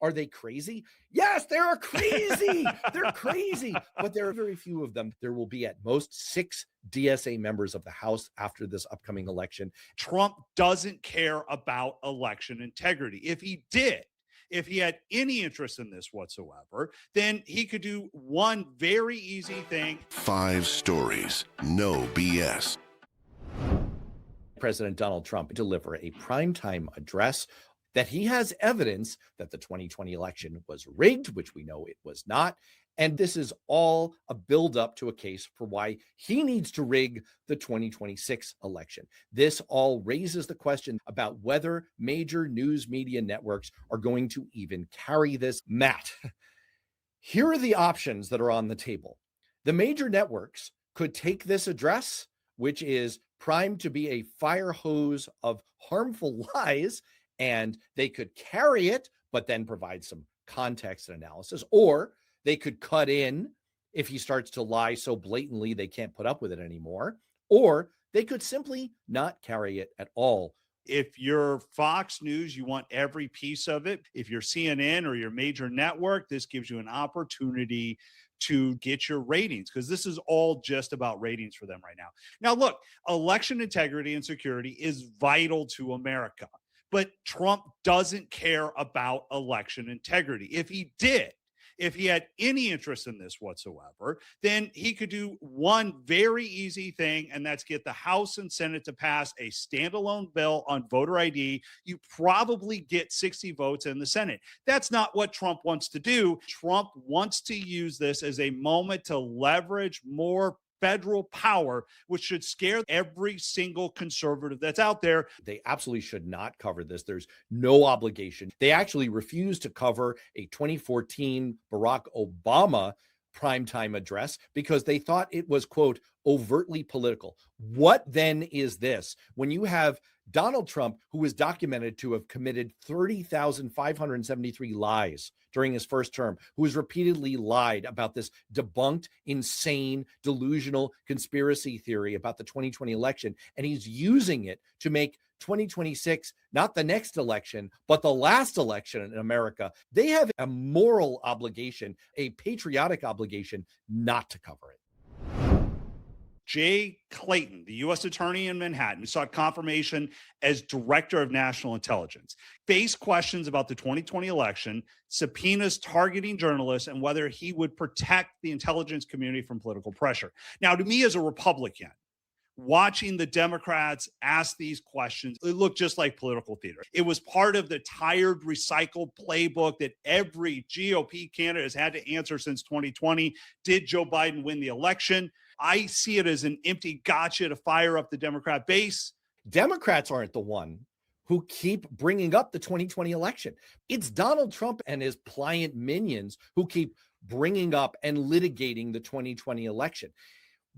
Are they crazy? Yes, they're crazy. They're crazy. But there are very few of them. There will be at most 6 DSA members of the House after this upcoming election. Trump doesn't care about election integrity. If he did, if he had any interest in this whatsoever, then he could do one very easy thing. 5 stories, no BS. President Donald Trump deliver a primetime address that he has evidence that the 2020 election was rigged, which we know it was not. And this is all a buildup to a case for why he needs to rig the 2026 election. This all raises the question about whether major news media networks are going to even carry this. Matt, here are the options that are on the table. The major networks could take this address, which is primed to be a fire hose of harmful lies, and they could carry it, but then provide some context and analysis, or they could cut in if he starts to lie so blatantly they can't put up with it anymore, or they could simply not carry it at all. If you're Fox News, you want every piece of it. If you're CNN or your major network, this gives you an opportunity to get your ratings, because this is all just about ratings for them right now. Now, look, election integrity and security is vital to America, but Trump doesn't care about election integrity. If he did, if he had any interest in this whatsoever, then he could do one very easy thing, and that's get the House and Senate to pass a standalone bill on voter ID. You probably get 60 votes in the Senate. That's not what Trump wants to do. Trump wants to use this as a moment to leverage more federal power, which should scare every single conservative that's out there. They absolutely should not cover this. There's no obligation. They actually refused to cover a 2014 Barack Obama primetime address because they thought it was, quote, overtly political. What then is this? When you have Donald Trump, who is documented to have committed 30,573 lies during his first term, who has repeatedly lied about this debunked, insane, delusional conspiracy theory about the 2020 election, and he's using it to make 2026 not the next election, but the last election in America. They have a moral obligation, a patriotic obligation not to cover it. Jay Clayton, the U.S. attorney in Manhattan, who sought confirmation as director of national intelligence, faced questions about the 2020 election, subpoenas targeting journalists, and whether he would protect the intelligence community from political pressure. Now, to me as a Republican, watching the Democrats ask these questions, it looked just like political theater. It was part of the tired, recycled playbook that every GOP candidate has had to answer since 2020. Did Joe Biden win the election? I see it as an empty gotcha to fire up the Democrat base. Democrats aren't the one who keep bringing up the 2020 election. It's Donald Trump and his pliant minions who keep bringing up and litigating the 2020 election.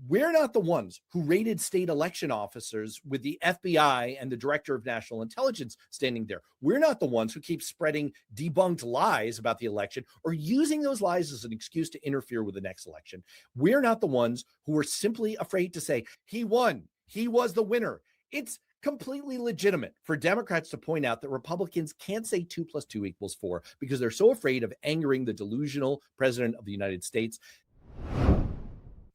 We're not the ones who raided state election officers with the FBI and the director of national intelligence standing there. We're not the ones who keep spreading debunked lies about the election or using those lies as an excuse to interfere with the next election. We're not the ones who are simply afraid to say, he won, he was the winner. It's completely legitimate for Democrats to point out that Republicans can't say 2 + 2 = 4 because they're so afraid of angering the delusional president of the United States.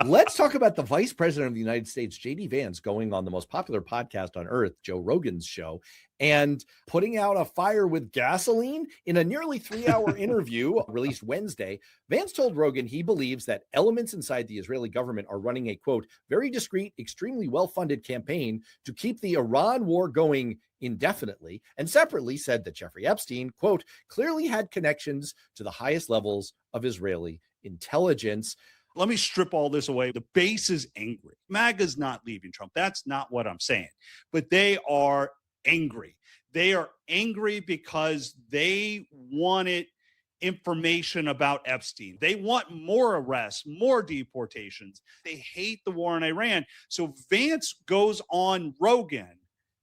Let's talk about the vice president of the United States, J.D. Vance, going on the most popular podcast on earth, Joe Rogan's show, and putting out a fire with gasoline in a nearly 3-hour interview released Wednesday. Vance told Rogan he believes that elements inside the Israeli government are running a, quote, very discreet, extremely well-funded campaign to keep the Iran war going indefinitely, and separately said that Jeffrey Epstein, quote, clearly had connections to the highest levels of Israeli intelligence. Let me strip all this away. The base is angry. MAGA's not leaving Trump. That's not what I'm saying. But they are angry. They are angry because they wanted information about Epstein. They want more arrests, more deportations. They hate the war in Iran. So Vance goes on Rogan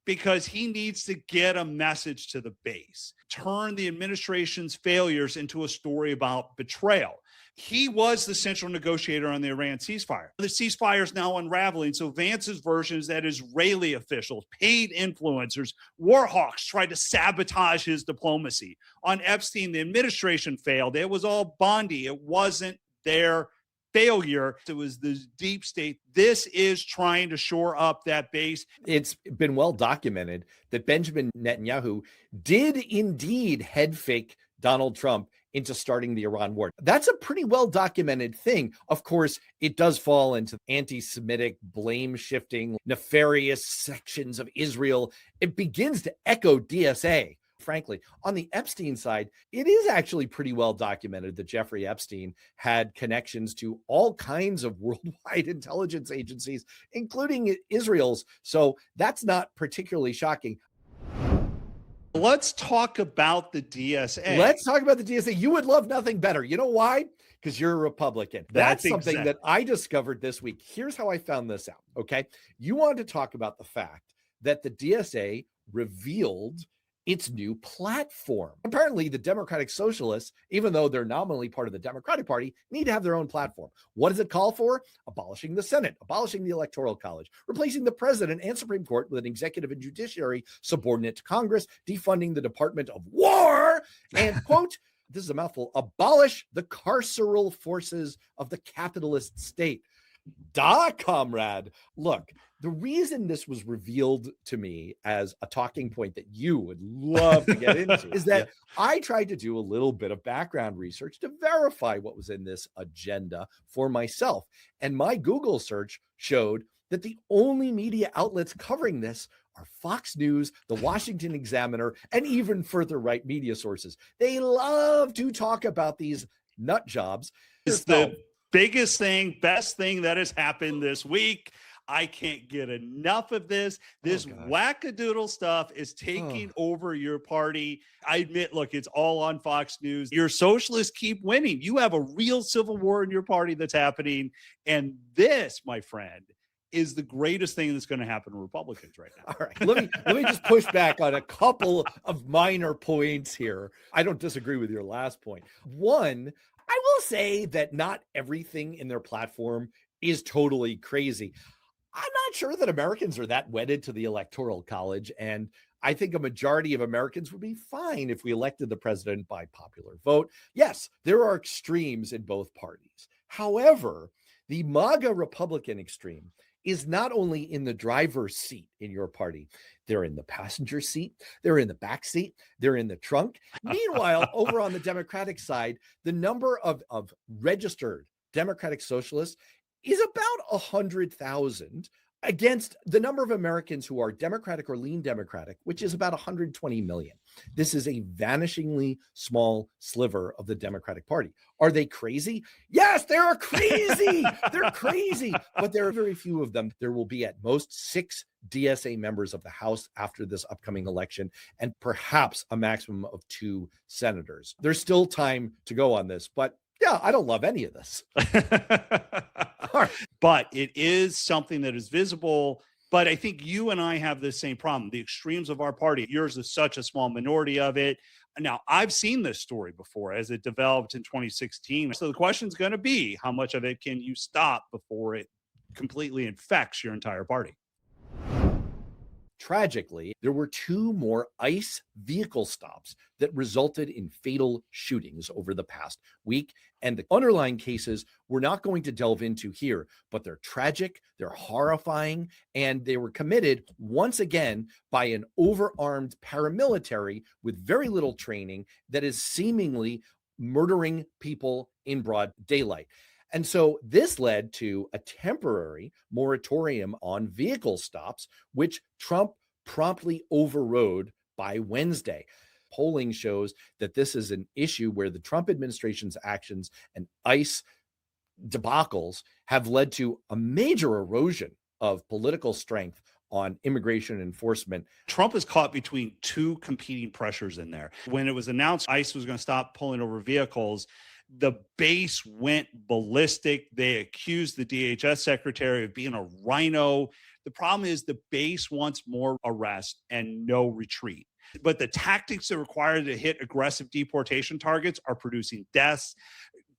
because he needs to get a message to the base, turn the administration's failures into a story about betrayal. He was the central negotiator on the Iran ceasefire. The ceasefire is now unraveling. So Vance's version is that Israeli officials, paid influencers, war hawks tried to sabotage his diplomacy. On Epstein, the administration failed. It was all Bondi. It wasn't their failure. It was the deep state. This is trying to shore up that base. It's been well documented that Benjamin Netanyahu did indeed head fake Donald Trump into starting the Iran war. That's a pretty well documented thing. Of course, it does fall into anti-Semitic, blame shifting, nefarious sections of Israel. It begins to echo DSA. Frankly, on the Epstein side, it is actually pretty well documented that Jeffrey Epstein had connections to all kinds of worldwide intelligence agencies, including Israel's. So that's not particularly shocking. Let's talk about the DSA. Let's talk about the DSA. You would love nothing better. You know why? Because you're a Republican. That's something that I discovered this week. Here's how I found this out. Okay. You wanted to talk about the fact that the DSA revealed its new platform. Apparently, the Democratic Socialists, even though they're nominally part of the Democratic Party, need to have their own platform. What does it call for? Abolishing the Senate, abolishing the Electoral College, replacing the president and Supreme Court with an executive and judiciary subordinate to Congress, defunding the Department of War, and, quote, this is a mouthful, abolish the carceral forces of the capitalist state. Da, comrade. Look, the reason this was revealed to me as a talking point that you would love to get into is that I tried to do a little bit of background research to verify what was in this agenda for myself. And my Google search showed that the only media outlets covering this are Fox News, the Washington Examiner, and even further right media sources. They love to talk about these nut jobs. It's the biggest thing, best thing that has happened this week. I can't get enough of this. This wackadoodle stuff is taking over your party. I admit, look, it's all on Fox News. Your socialists keep winning. You have a real civil war in your party that's happening. And this, my friend, is the greatest thing that's going to happen to Republicans right now. All right. Let me just push back on a couple of minor points here. I don't disagree with your last point. One, I will say that not everything in their platform is totally crazy. I'm not sure that Americans are that wedded to the Electoral College, and I think a majority of Americans would be fine if we elected the president by popular vote. Yes, there are extremes in both parties. However, the MAGA Republican extreme is not only in the driver's seat in your party, they're in the passenger seat, they're in the back seat, they're in the trunk. Meanwhile, over on the Democratic side, the number of registered Democratic Socialists is about 100,000 against the number of Americans who are Democratic or lean Democratic, which is about 120 million. This is a vanishingly small sliver of the Democratic Party. Are they crazy? Yes, they're crazy. They're crazy, but there are very few of them. There will be at most 6 DSA members of the House after this upcoming election, and perhaps a maximum of 2 senators. There's still time to go on this, but yeah, I don't love any of this. But it is something that is visible. But I think you and I have the same problem. The extremes of our party, yours is such a small minority of it. Now, I've seen this story before as it developed in 2016. So the question is going to be, how much of it can you stop before it completely infects your entire party? Tragically, there were 2 more ICE vehicle stops that resulted in fatal shootings over the past week. And the underlying cases we're not going to delve into here, but they're tragic, they're horrifying, and they were committed once again by an overarmed paramilitary with very little training that is seemingly murdering people in broad daylight. And so this led to a temporary moratorium on vehicle stops, which Trump promptly overrode by Wednesday. Polling shows that this is an issue where the Trump administration's actions and ICE debacles have led to a major erosion of political strength on immigration enforcement. Trump is caught between 2 competing pressures in there. When it was announced ICE was going to stop pulling over vehicles, the base went ballistic. They accused the DHS secretary of being a rhino. The problem is the base wants more arrest and no retreat. But the tactics that are required to hit aggressive deportation targets are producing deaths.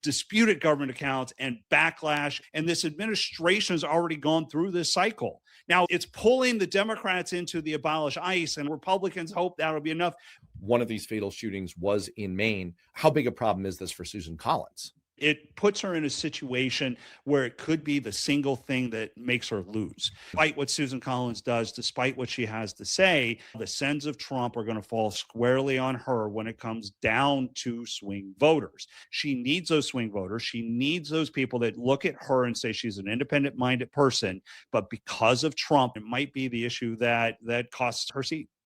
disputed government accounts and backlash. And this administration has already gone through this cycle. Now it's pulling the Democrats into the abolish ICE, and Republicans hope that'll be enough. One of these fatal shootings was in Maine. How big a problem is this for Susan Collins? It puts her in a situation where it could be the single thing that makes her lose. Despite what Susan Collins does, despite what she has to say, the sins of Trump are going to fall squarely on her when it comes down to swing voters. She needs those swing voters. She needs those people that look at her and say she's an independent-minded person. But because of Trump, it might be the issue that costs her seat.